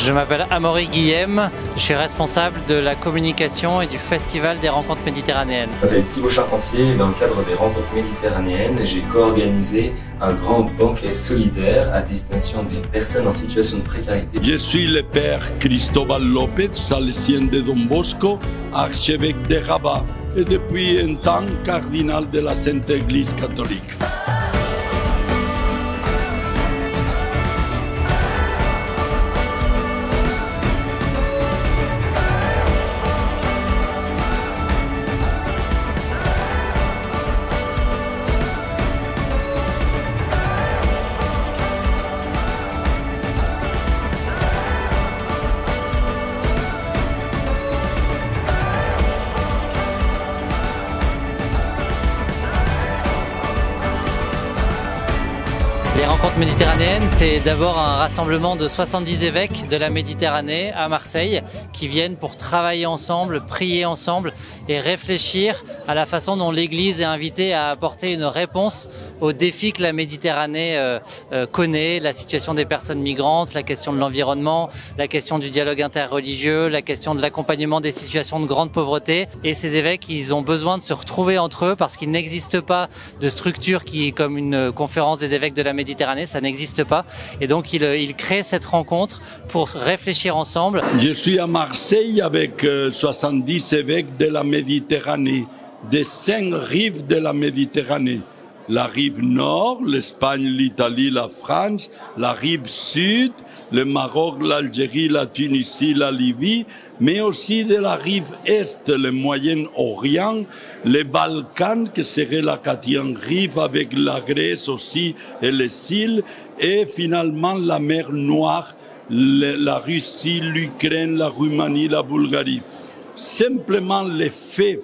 Je m'appelle Amaury Guillem, je suis responsable de la communication et du Festival des Rencontres Méditerranéennes. Je m'appelle Thibaut Charpentier et dans le cadre des Rencontres Méditerranéennes, j'ai co-organisé un grand banquet solidaire à destination des personnes en situation de précarité. Je suis le père Cristóbal López, salésien de Don Bosco, archevêque de Rabat et depuis un temps cardinal de la Sainte Église catholique. Les Rencontres Méditerranéennes, c'est d'abord un rassemblement de 70 évêques de la Méditerranée à Marseille qui viennent pour travailler ensemble, prier ensemble et réfléchir à la façon dont l'Église est invitée à apporter une réponse aux défis que la Méditerranée connaît, la situation des personnes migrantes, la question de l'environnement, la question du dialogue interreligieux, la question de l'accompagnement des situations de grande pauvreté. Et ces évêques, ils ont besoin de se retrouver entre eux parce qu'il n'existe pas de structure qui est comme une conférence des évêques de la Méditerranée, ça n'existe pas. Et donc il crée cette rencontre pour réfléchir ensemble. Je suis à Marseille avec 70 évêques de la Méditerranée, des 5 rives de la Méditerranée. La rive nord, l'Espagne, l'Italie, la France, la rive sud, le Maroc, l'Algérie, la Tunisie, la Libye, mais aussi de la rive est, le Moyen-Orient, les Balkans, qui serait la 4e rive avec la Grèce aussi et les îles, et finalement la mer Noire, la Russie, l'Ukraine, la Roumanie, la Bulgarie. Simplement le fait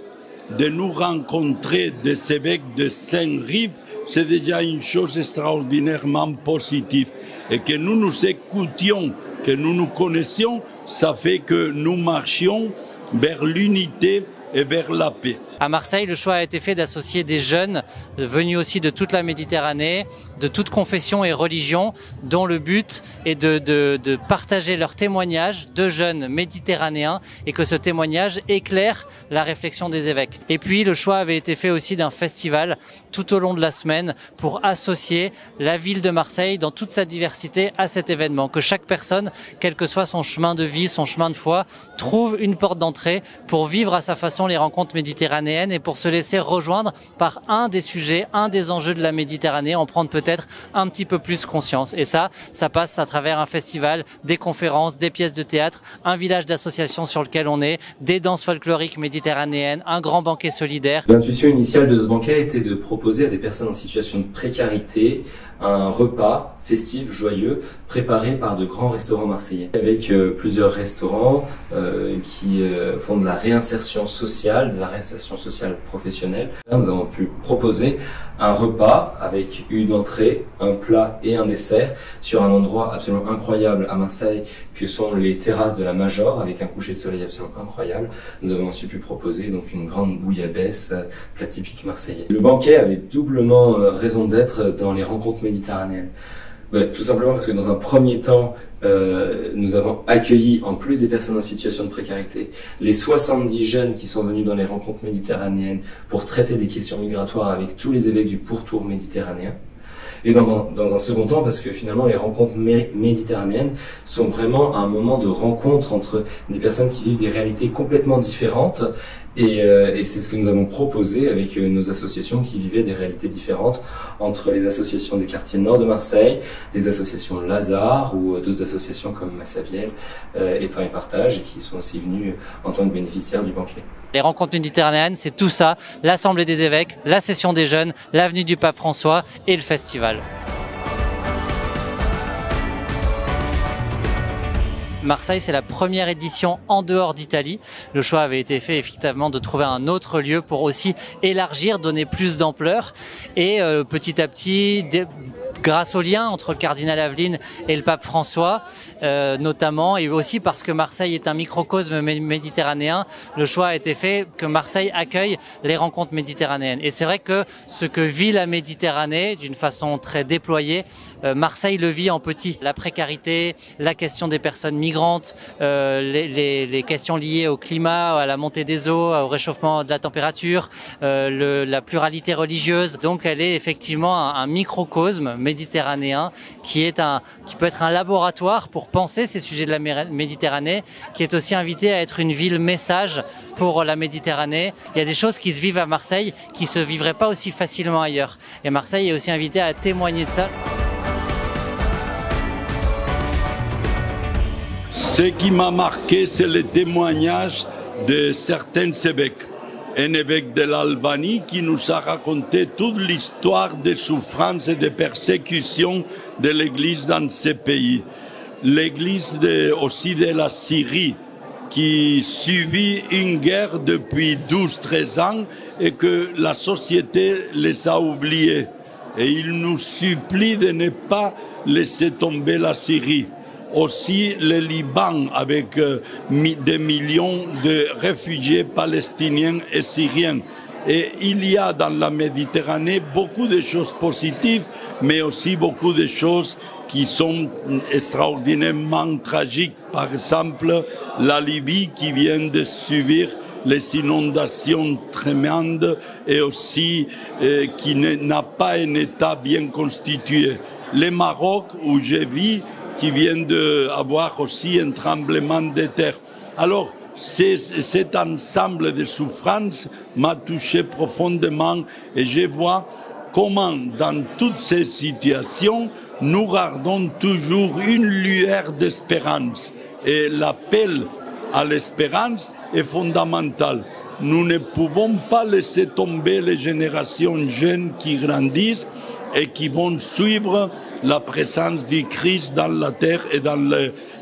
de nous rencontrer des évêques de 5 rives, c'est déjà une chose extraordinairement positive. Et que nous nous écoutions, que nous nous connaissions, ça fait que nous marchions vers l'unité et vers la paix. À Marseille, le choix a été fait d'associer des jeunes venus aussi de toute la Méditerranée, de toute confession et religion, dont le but est de partager leur témoignage de jeunes méditerranéens et que ce témoignage éclaire la réflexion des évêques. Et puis, le choix avait été fait aussi d'un festival tout au long de la semaine pour associer la ville de Marseille dans toute sa diversité à cet événement. Que chaque personne, quel que soit son chemin de vie, son chemin de foi, trouve une porte d'entrée pour vivre à sa façon les rencontres méditerranéennes et pour se laisser rejoindre par un des sujets, un des enjeux de la Méditerranée, en prendre peut-être un petit peu plus conscience. Et ça passe à travers un festival, des conférences, des pièces de théâtre, un village d'associations sur lequel on est, des danses folkloriques méditerranéennes, un grand banquet solidaire. L'intuition initiale de ce banquet était de proposer à des personnes en situation de précarité un repas festif, joyeux, préparé par de grands restaurants marseillais. Avec plusieurs restaurants qui font de la réinsertion sociale professionnelle. Là, nous avons pu proposer un repas avec une entrée, un plat et un dessert sur un endroit absolument incroyable à Marseille que sont les terrasses de la Major avec un coucher de soleil absolument incroyable. Nous avons aussi pu proposer donc une grande bouillabaisse, plat typique marseillais. Le banquet avait doublement raison d'être dans les rencontres méditerranéennes. Tout simplement parce que dans un premier temps, nous avons accueilli, en plus des personnes en situation de précarité, les 70 jeunes qui sont venus dans les rencontres méditerranéennes pour traiter des questions migratoires avec tous les évêques du pourtour méditerranéen. Et dans un second temps, parce que finalement les rencontres méditerranéennes sont vraiment un moment de rencontre entre des personnes qui vivent des réalités complètement différentes. Et c'est ce que nous avons proposé avec nos associations qui vivaient des réalités différentes entre les associations des quartiers nord de Marseille, les associations Lazare ou d'autres associations comme Massabielle et Pain et Partage, et qui sont aussi venus en tant que bénéficiaires du banquet. Les Rencontres Méditerranéennes, c'est tout ça, l'Assemblée des évêques, la session des jeunes, l'avenue du Pape François et le festival. Marseille, c'est la première édition en dehors d'Italie. Le choix avait été fait effectivement de trouver un autre lieu pour aussi élargir, donner plus d'ampleur et petit à petit grâce au lien entre le cardinal Aveline et le pape François, notamment, et aussi parce que Marseille est un microcosme méditerranéen, le choix a été fait que Marseille accueille les rencontres méditerranéennes. Et c'est vrai que ce que vit la Méditerranée d'une façon très déployée, Marseille le vit en petit. La précarité, la question des personnes migrantes, les questions liées au climat, à la montée des eaux, au réchauffement de la température, la pluralité religieuse. Donc elle est effectivement un microcosme méditerranéen qui peut être un laboratoire pour penser ces sujets de la Méditerranée, qui est aussi invité à être une ville message pour la Méditerranée. Il y a des choses qui se vivent à Marseille qui se vivraient pas aussi facilement ailleurs. Et Marseille est aussi invité à témoigner de ça. Ce qui m'a marqué, c'est le témoignage de certains évêques. Un évêque de l'Albanie qui nous a raconté toute l'histoire des souffrances et des persécutions de l'Église dans ces pays. L'Église aussi de la Syrie, qui subit une guerre depuis 12-13 ans et que la société les a oubliés. Et il nous supplie de ne pas laisser tomber la Syrie. Aussi le Liban avec des millions de réfugiés palestiniens et syriens. Et il y a dans la Méditerranée beaucoup de choses positives, mais aussi beaucoup de choses qui sont extraordinairement tragiques. Par exemple, la Libye qui vient de subir les inondations tremendes et aussi qui n'a pas un État bien constitué. Le Maroc, où je vis, qui vient d'avoir aussi un tremblement de terre. Alors, cet ensemble de souffrances m'a touché profondément et je vois comment, dans toutes ces situations, nous gardons toujours une lueur d'espérance. Et l'appel à l'espérance est fondamental. Nous ne pouvons pas laisser tomber les générations jeunes qui grandissent et qui vont suivre la présence du Christ dans la terre et dans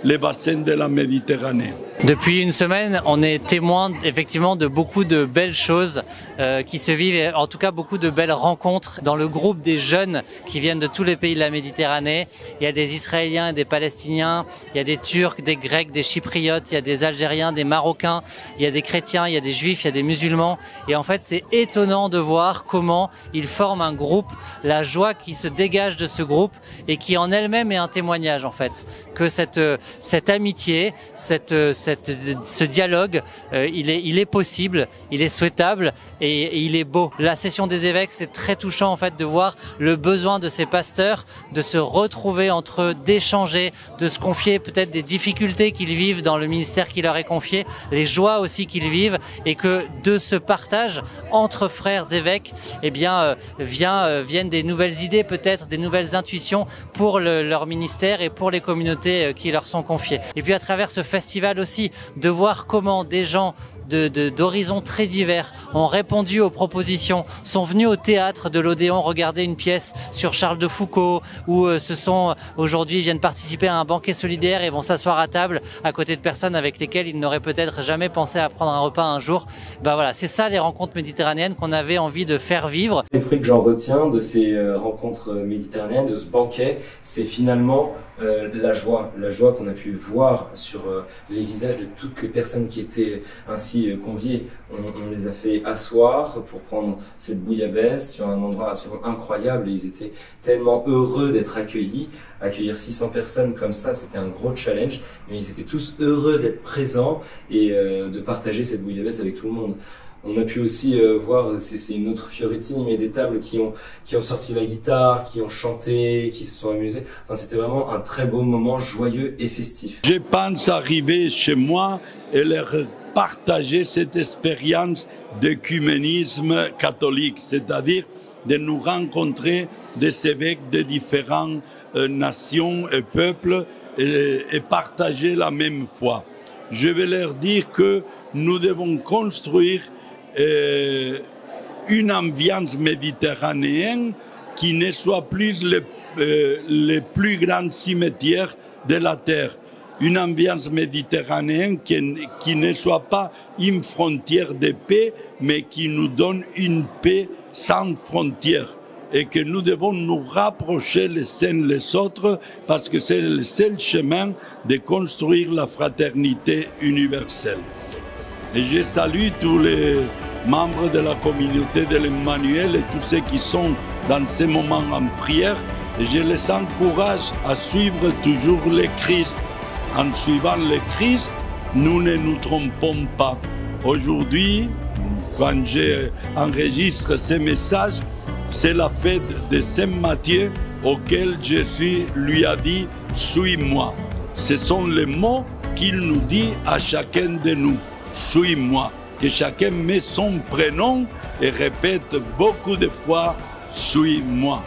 les bassins de la Méditerranée. Depuis une semaine, on est témoin effectivement de beaucoup de belles choses qui se vivent, en tout cas beaucoup de belles rencontres dans le groupe des jeunes qui viennent de tous les pays de la Méditerranée. Il y a des Israéliens et des Palestiniens, il y a des Turcs, des Grecs, des Chypriotes, il y a des Algériens, des Marocains, il y a des chrétiens, il y a des Juifs, il y a des musulmans. Et en fait, c'est étonnant de voir comment ils forment un groupe, la joie qui se dégage de ce groupe et qui en elle-même est un témoignage en fait, que cette amitié, ce dialogue, il est possible, il est souhaitable et il est beau. La session des évêques, c'est très touchant en fait de voir le besoin de ces pasteurs de se retrouver entre eux, d'échanger, de se confier peut-être des difficultés qu'ils vivent dans le ministère qui leur est confié, les joies aussi qu'ils vivent et que de ce partage entre frères évêques, eh bien viennent des nouvelles idées peut-être, des nouvelles intuitions pour leur ministère et pour les communautés qui leur sont confiées. Et puis à travers ce festival aussi, de voir comment des gens d'horizons très divers ont répondu aux propositions, sont venus au théâtre de l'Odéon regarder une pièce sur Charles de Foucault, ou aujourd'hui viennent participer à un banquet solidaire et vont s'asseoir à table à côté de personnes avec lesquelles ils n'auraient peut-être jamais pensé à prendre un repas un jour. Voilà, c'est ça les rencontres méditerranéennes qu'on avait envie de faire vivre. Les fruits que j'en retiens de ces rencontres méditerranéennes, de ce banquet, c'est finalement la joie qu'on a pu voir sur les visages de toutes les personnes qui étaient ainsi conviés. On les a fait asseoir pour prendre cette bouillabaisse sur un endroit absolument incroyable et ils étaient tellement heureux d'être accueillis. Accueillir 600 personnes comme ça, c'était un gros challenge, mais ils étaient tous heureux d'être présents et de partager cette bouillabaisse avec tout le monde. On a pu aussi voir, c'est une autre Fioretti, mais des tables qui ont sorti la guitare, qui ont chanté, qui se sont amusés. Enfin, c'était vraiment un très beau moment joyeux et festif. Je pense arriver chez moi et leur partager cette expérience d'œcuménisme catholique, c'est-à-dire de nous rencontrer des évêques de différentes nations et peuples et partager la même foi. Je vais leur dire que nous devons construire une ambiance méditerranéenne qui ne soit plus le plus grand cimetière de la terre. Une ambiance méditerranéenne qui ne soit pas une frontière de paix, mais qui nous donne une paix sans frontières. et que nous devons nous rapprocher les uns les autres parce que c'est le seul chemin de construire la fraternité universelle. Et je salue tous les membres de la communauté de l'Emmanuel et tous ceux qui sont dans ces moments en prière. Et je les encourage à suivre toujours le Christ. En suivant le Christ, nous ne nous trompons pas. Aujourd'hui, quand j'enregistre ces messages, c'est la fête de Saint Matthieu auquel Jésus lui a dit « Suis-moi ». Ce sont les mots qu'il nous dit à chacun de nous. « Suis-moi ». Que chacun met son prénom et répète beaucoup de fois « Suis-moi ».